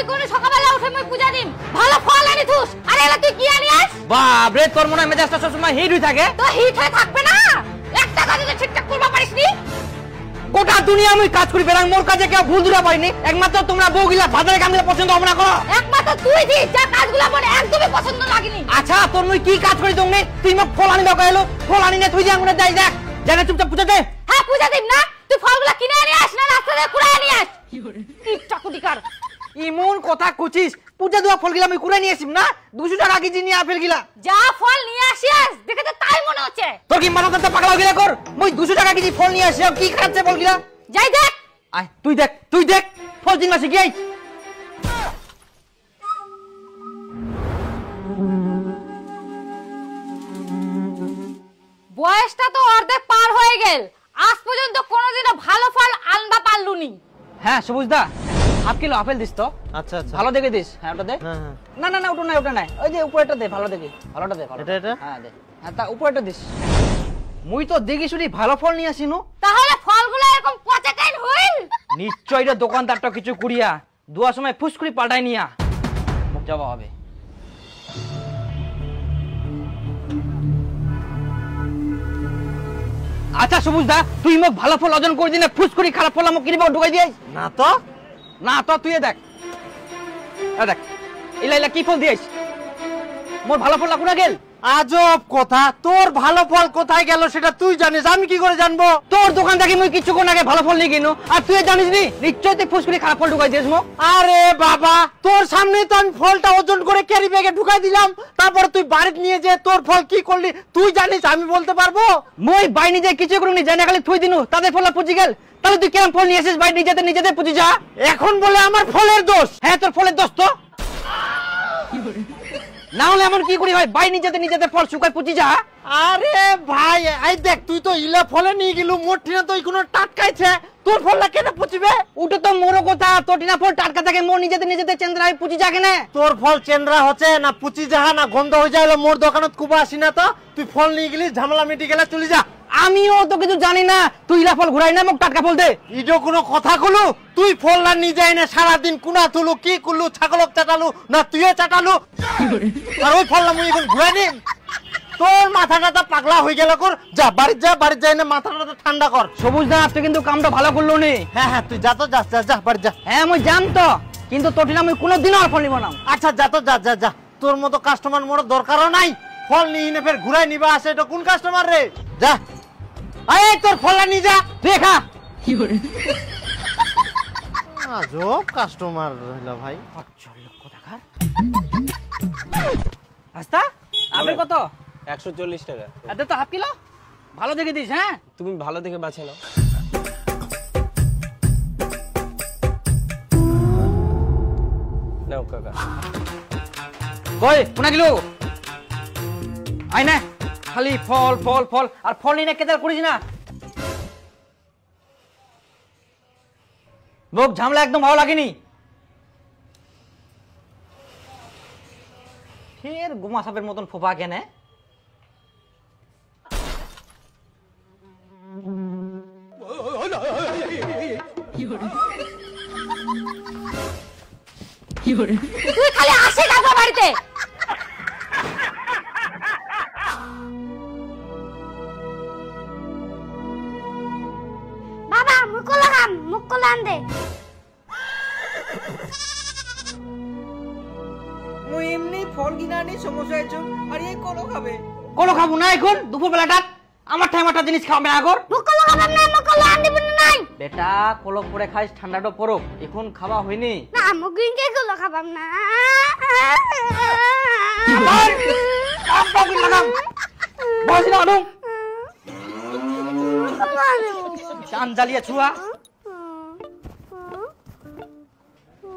মই কোন সকালবেলা উঠে মই পূজা দিম ভালো ফল আনি থুস আরে এলা তুই কি আনিস বাপ রে তোর মনে মেজাজটা সবসময় হিট হই থাকে তো হিট হয়ে থাকবে না একটা কাজ তো ঠিকঠাক করবা পারিস নি গোটা দুনিয়া আমি কাজ করি বেরাং মোর কাজে কেউ ভুল ধরা পাইনি একমাত্র তোমরা বউগিলা ভাতের কামগুলো পছন্দ হবে না করো একমাত্র তুই দি যা কাজগুলো মনে একদমই পছন্দ লাগেনি আচ্ছা তোর মই কি কাজ করি তুমি তুই মোক ফল আনি দাও কইলো ফল আনি নে তুই যে আঙ্গুনে যাই দেখ জানা চুপচাপ পূজা দে হ্যাঁ পূজা দিম না তুই ফলগুলো কিনে আনি আস না রাস্তা থেকে কুড়ায় আনি আস কি চাকুদিকার ইমন কথা কুচিস পূজা দেওয়া ফলগুলা আমি কুড়াই নিয়ে আসিম না 200 টাকা কেজি নিয়ে আপেল গিলা যা ফল নিয়ে আসিস দেখে তো তাই মনে হচ্ছে তোর কি মাথাটা পাগলা গিলা কর মই 200 টাকা কেজি ফল নিয়ে আসি কি খাচ্ছে ফলগুলা যাই দেখ আয় তুই দেখ ফল দিন মাসে কি আই বয়সটা তো অর্ধেক পার হয়ে গেল আজ পর্যন্ত কোনোদিনও ভালো ফল আনবা পারলুনি হ্যাঁ সবুজ দা হাফ কিলো আপেল দিস তো আচ্ছা আচ্ছা ভালো দেখে দিস হ্যাঁ ওটা দে হ্যাঁ না না না ওটা নাই ওই যে উপরেটা দে ভালো দেখে ভালোটা দে ভালো এটা হ্যাঁ দে হ্যাঁ তা উপরেটা দিস মুই তো দেখি শুনি ভালো ফল নিয়ে আসিনু তাহলে ফলগুলো এরকম পচা কেন হইল নিশ্চয়ই এটা দোকানদারটা কিছু কুড়িয়া দুয়া সময় ফুসকুড়ি পাল্টাই নিয়া মুখ যাওয়া হবে আচ্ছা সবুজ দা তুই মোক ভালো ফল অর্জন করে দিনে ফুসকুড়ি খারাপ ফল মোক কিনবা ঢুকাই দিয়েছ না তো তুই দেখ দেখ ইলা কি ফল দিয়েছ মোর ভালো ফল লাগুনা গেল আজব কথা তোর ভালো ফল কোথায় গেল সেটা তুই জানিস আমি কি করে জানবো তোর দোকান থেকে মুই কিছুক্ষণ আগে ভালো ফল নিয়ে কিনো আর তুই জানিস নি নিশ্চয়ই তুই ফুসকুড়ি খারাপ ফল ঢুকাই দিয়েছ মোক আরে বাবা তোর সামনে তো আমি ফলটা ওজন করে ক্যারি ব্যাগে ঢুকাই দিলাম তারপর তুই বাড়িতে নিয়ে যে তোর ফল কি করলি তুই জানিস আমি বলতে পারবো মই বাইনি যে কিছু করুনি জানা খালি থুই দিনু তাদের ফল পুজি গেল তাহলে তুই কেমন ফল নিয়ে আসিস বাই নিজেতে পুজি যা এখন বলে আমার ফলের দোষ হ্যাঁ তোর ফলের দোষ তো না হলে এমন কি করি হয় বাই নিজেতে ফল শুকায় পুজি যা আরে ভাই এই দেখ তুই তো ইলা ফলে নিয়ে গেলু মোর ঠিনা তো কোনো টাটকাইছে তোর ফলটা কেন পুচিবে ওটা তো মোরো কথা তোর টিনা ফল টাটকা থাকে মোর নিজেতে চেন্দ্রাই পুজি যা কেনে তোর ফল চেন্দ্রা হচ্ছে না পুচি যাহা না গন্ধ হয়ে যায় মোর দোকানত কুবা আসি না তো তুই ফল নিয়ে গেলি ঝামেলা মিটি গেলে চলে যা আমিও তো কিছু জানি না তুই ইলা ফল ঘুরাই না মোক টাটকা ফল দে ইডো কোনো কথা কলু তুই ফল না নিয়ে যাই না সারাদিন কুনা তুলু কি করলু ছাগলক চাটালু না তুইও চাটালু আর ওই ফল না মুই এখন ঘুরাই নিম তোর মাথাটা পাগলা হয়ে গেল কর যা বাড়ি যাই না মাথাটা ঠান্ডা কর সবুজ দা তুই কিন্তু কামটা ভালো করলো নি হ্যাঁ তুই যা তো যা বাড়ি যা হ্যাঁ মই জান তো কিন্তু তোর টিনা আমি কোনোদিনও আর ফল নিব না আচ্ছা যা তো যা তোর মতো কাস্টমার মোর দরকারও নাই ফল নিয়ে নে ফের ঘুরাই নিবা আসে এটা কোন কাস্টমার রে যা আয় তোর ফলটা নিয়ে যা দেখা আজব কাস্টমার রইলা ভাই আস্তা আপেল কত 140 টাকা এতে তো হাফ কিলো ভালো দেখে দিস হ্যাঁ তুমি ভালো দেখে বাছে নাও নাও কাকা কই কোনা কিলো আই না খালি ফল আর ফল নিয়ে কেদার করিস না লোক ঝামেলা একদম ভালো লাগেনি ফের গুমা সাপের মতন ফোপা কেনে তুই খালি আসে কাকা বাড়িতে বাবা মুকুল আন দে মুই এমনি ফল কিনা নি সমস্যা হয়েছে আর এই কোলো খাবো না এখন দুপুর বেলাটা আমার টাইমাটা জিনিস খাবে না আগর মুকুল খাবেন না মুকুল আন দিবেন নাই বেটা কলক পরে খাইস ঠান্ডাটা পড়ুক এখন খাওয়া হয়নি না মুকুল কে কোলো খাবাম না বসি না আনু চান জ্বালিয়ে ছুয়া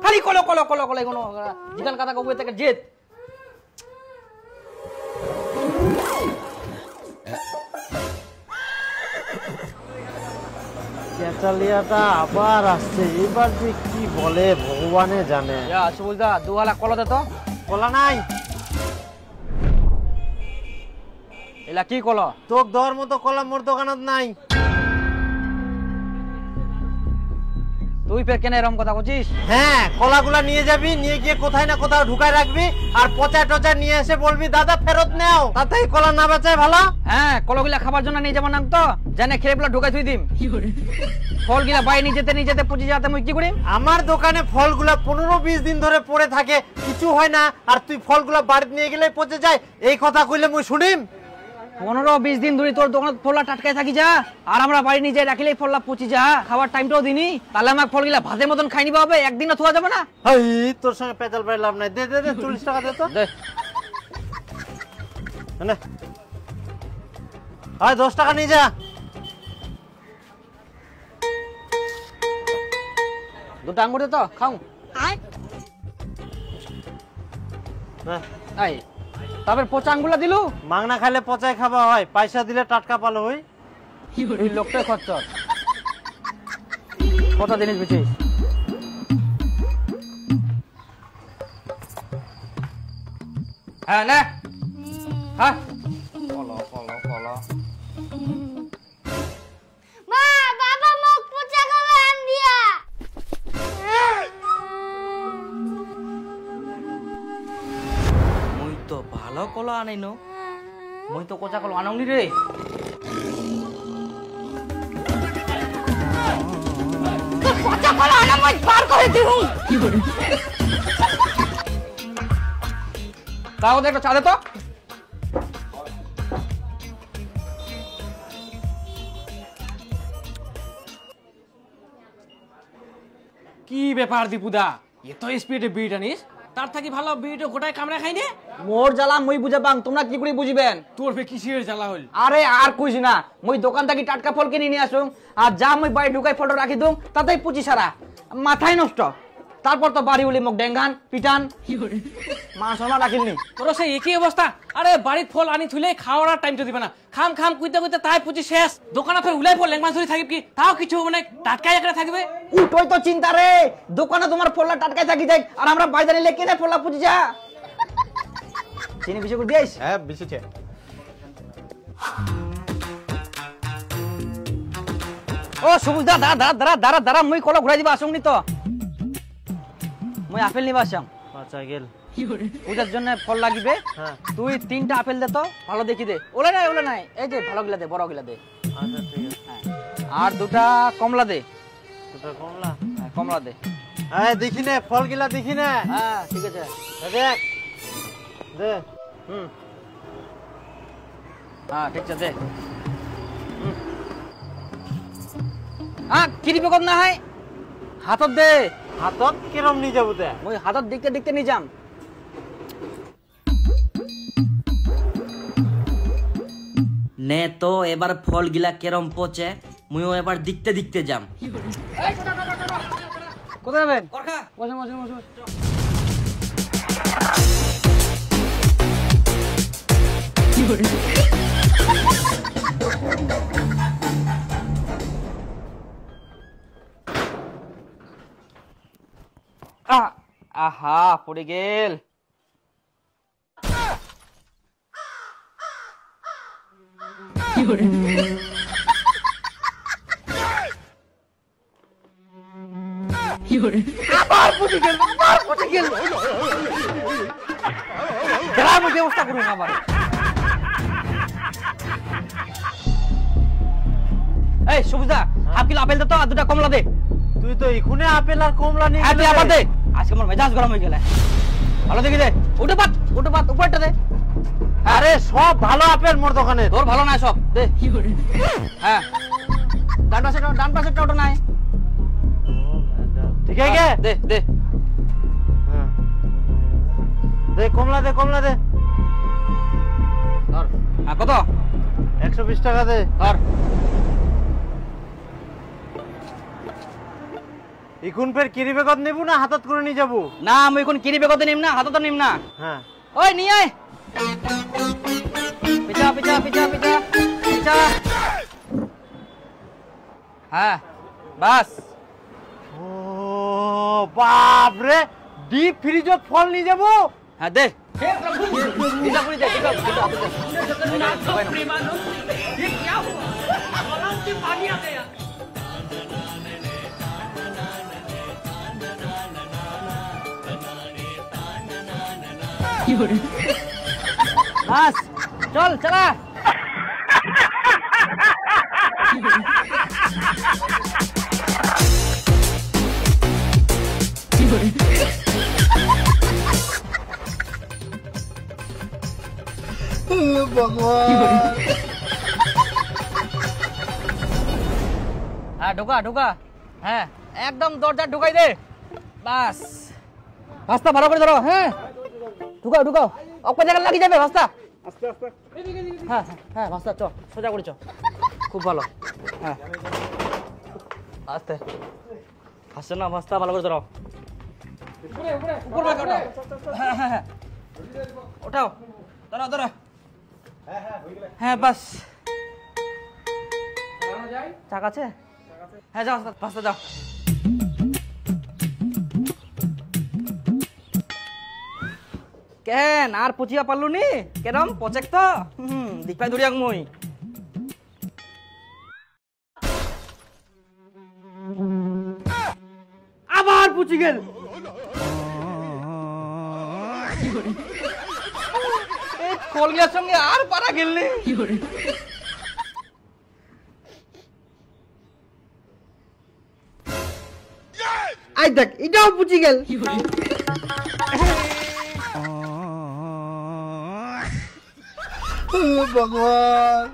খালি কলো কোনো জিগান কথা কবুয়ে থেকে জেদ চেঁচালিয়াটা আবার আসছে এবার যে কি বলে ভগবানে জানে সুবুলদা দুহালা কলা দে তো কলা নাই এলা কি কলা তোক দেওয়ার মতো কলা মোর দোকানত নাই তো তুই ফের কেন এরকম কথা বলছিস? হ্যাঁ, কলাগুলা নিয়ে যাবি, নিয়ে গিয়ে কোথায় না কোথাও ঢুকায় রাখবি, আর পচা টচা নিয়ে এসে বলবি দাদা ফেরত নেও। তাতেই কলা না বেচায় ভালো। হ্যাঁ, কলাগুলা খাবার জন্য নিয়ে যাবো না তো, জানে খেয়ে পেলা ঢুকাই থুই দিম। ফলগুলা বাইরে নিয়ে যেতে পচে যাতে মুই কি করি? আমার দোকানে ফলগুলা 15-20 দিন ধরে পড়ে থাকে, কিছু হয় না, আর তুই ফলগুলা বাড়িতে নিয়ে গেলে পচে যায়, এই কথা কইলে মুই শুনিম? 15-20 দিন ধরে তোর দোকানে ফললা টাটকায় থাকি যা, আর আমরা বাড়ি নিয়ে যাই রাখিলেই ফললা পচি যা, খাবার টাইমটাও দিনি, তাহলে আমার ফলগুলা ভাতের মতন খাই নিবা হবে, একদিনও থোয়া যাবে না। এই তোর সঙ্গে পেঁচাল পাই লাভ নাই, দে দে দে 40 টাকা দে তো। দে নে, আয় 10 টাকা নিয়ে যা। দুটো আঙ্গুর দে তো খাও। নে, এই তারপর পচা আঙ্গুলা দিলু, মাংনা খাইলে পচায় খাওয়া হয়, পয়সা দিলে টাটকা পালো হই। এই লোকটাই খরচ কত জিনিস বেচিস। হ্যাঁ নে, হ্যাঁ বলো বলো বলো। মা বাবা মুখ পুচা খাবে আন দিয়া। মুই তো ভালো কলা আনাইনো, মুই তো কোচা কলা আনাউনি রে। পুচা কলা আনা মই বার করে দিমু। তাও দেখো চা দে তো। কি ব্যাপার দীপুদা, এত স্পিডে বিড়ি টানিস? তার থাকি ভালো বিড়িটা গোটায় কামড়া খাই নে। মোর জ্বালা মুই বুঝাবাং, তোমরা কি করে বুঝিবেন? তোর ফে কিসের জ্বালা হল? আরে আর কইছি না, মুই দোকান থেকে টাটকা ফল কিনে নিয়ে আসুম, আর যা মুই বাড়ি ঢুকাই ফটো রাখি দুম, তাতেই পুচি সারা, মাথায় নষ্ট। তারপর তো বাড়ি উলি মুখ ডেঙ্গান পিটান, মা শোনা রাখিলনি। তোর সেই একই অবস্থা। আরে বাড়ির ফল আনি থুলে খাওয়ার টাইম তো দিবে না, খাম খাম কুইতে কুইতে তাই পুচি শেষ। দোকানে ফের উলাই ফল লেংমা ধরে থাকিব কি, তাও কিছু মানে টাটকাই একটা থাকবে। উঠোই তো চিন্তা রে, দোকানে তোমার ফলটা টাটকাই থাকি যায়, আর আমরা বাইরে নিলে কেনে ফললা পুচি যা। চিনি বেশি করে দিয়েছ? হ্যাঁ বেশিছে। ও সবুজ দা, দাঁড়া দাঁড়া দাঁড়া দাঁড়া, মুই কলা ঘুরাই দিবা আসুন নি তো, মুই আপেল নিবা আসম। আচ্ছা গেল পূজার জন্য ফল লাগিবে। হ্যাঁ তুই 3টা আপেল দে তো, ভালো দেখি দে। ওলে নাই, এই যে ভালো গিলা দে, বড় গিলা দে। আচ্ছা ঠিক আছে। হ্যাঁ। আর 2টা কমলা দে। দুটো কমলা? হ্যাঁ, কমলা দে। হ্যাঁ দেখি নে, ফলগুলা দেখি নে। হ্যাঁ ঠিক আছে, দেখ দে। হ্যাঁ ঠিক আছে দে। হ্যাঁ কিরি বেকত না হয় হাতত দে। হাতত কিরম নিয়ে যাবো তে? মুই হাতত দেখতে দেখতে নিয়ে যাম। নে তো এবার ফল গিলা কেরম পচে, মুইও এবার দেখতে দেখতে যাম। কোথায় যাবেন? করখা বসে বসে বসে। আহা পড়ে গেল। আবার পড়ে গেল, আবার পড়ে গেল। দাঁড়া আমি ব্যবস্থা করুন আবার। এই সবুজদা, হাফ কিলো আপেল দে তো, আর 2টা কমলা দে। তুই তো এখুনে আপেল আর কমলা নিয়ে হ্যাঁ গেলি তুই আবার রে। দে, আজকে আমার মেজাজ গরম হয়ে গেল। ভালো দেখি দে, উঠে পাত উপরটা দে। আরে সব ভালো আপেল মোর দোকানে। তোর ভালো নাই সব দে। হ্যাঁ ডান পাশে ওটা নাই। ঠিক আছে দে দে। হ্যাঁ দে, কমলা দে, কমলা দে। ধর। হ্যাঁ কত? 120 টাকা দে। ধর। এখন ফের কিরি বেগত নেবো না হাতত করে নিয়ে যাবো? না আমি এখন কিরি বেগত নিম না, হাতত নিম না। হ্যাঁ ওই নিয়ে আয়। পিছা পিছা পিছা পিছা পিছা। হ্যাঁ বাস। ও বাপ রে, ডিপ ফ্রিজত ফল নিয়ে যাবো? হ্যাঁ দে। দিদা পুরি দে, দিদা বাস চল চলা হ্যাঁ ঢোকা ঢোকা হ্যাঁ একদম দরজা ঢুকাই দে বাস রাস্তা ভালো করে ধরো হ্যাঁ ঢুকাও ঢুকাও অপর জায়গা লাগিয়ে যাবে রাস্তা হ্যাঁ হ্যাঁ হ্যাঁ রাস্তা চ সোজা করে চ খুব ভালো হ্যাঁ আস্তে আসছে না রাস্তা ভালো করে ধরো উপর ভাগে ওঠাও হ্যাঁ হ্যাঁ হ্যাঁ ওঠাও ধরো ধরো হ্যাঁ বাস চাক আছে হ্যাঁ যাও রাস্তা যাও কেন আর পচিয়া পারলু নি কেরম পচেক তো দিকপাই ধরিয়াক মই আবার পুচি গেল এই ফলগুলোর সঙ্গে আর পারা গেল নি আই দেখ এটাও পুচি গেল ভগবান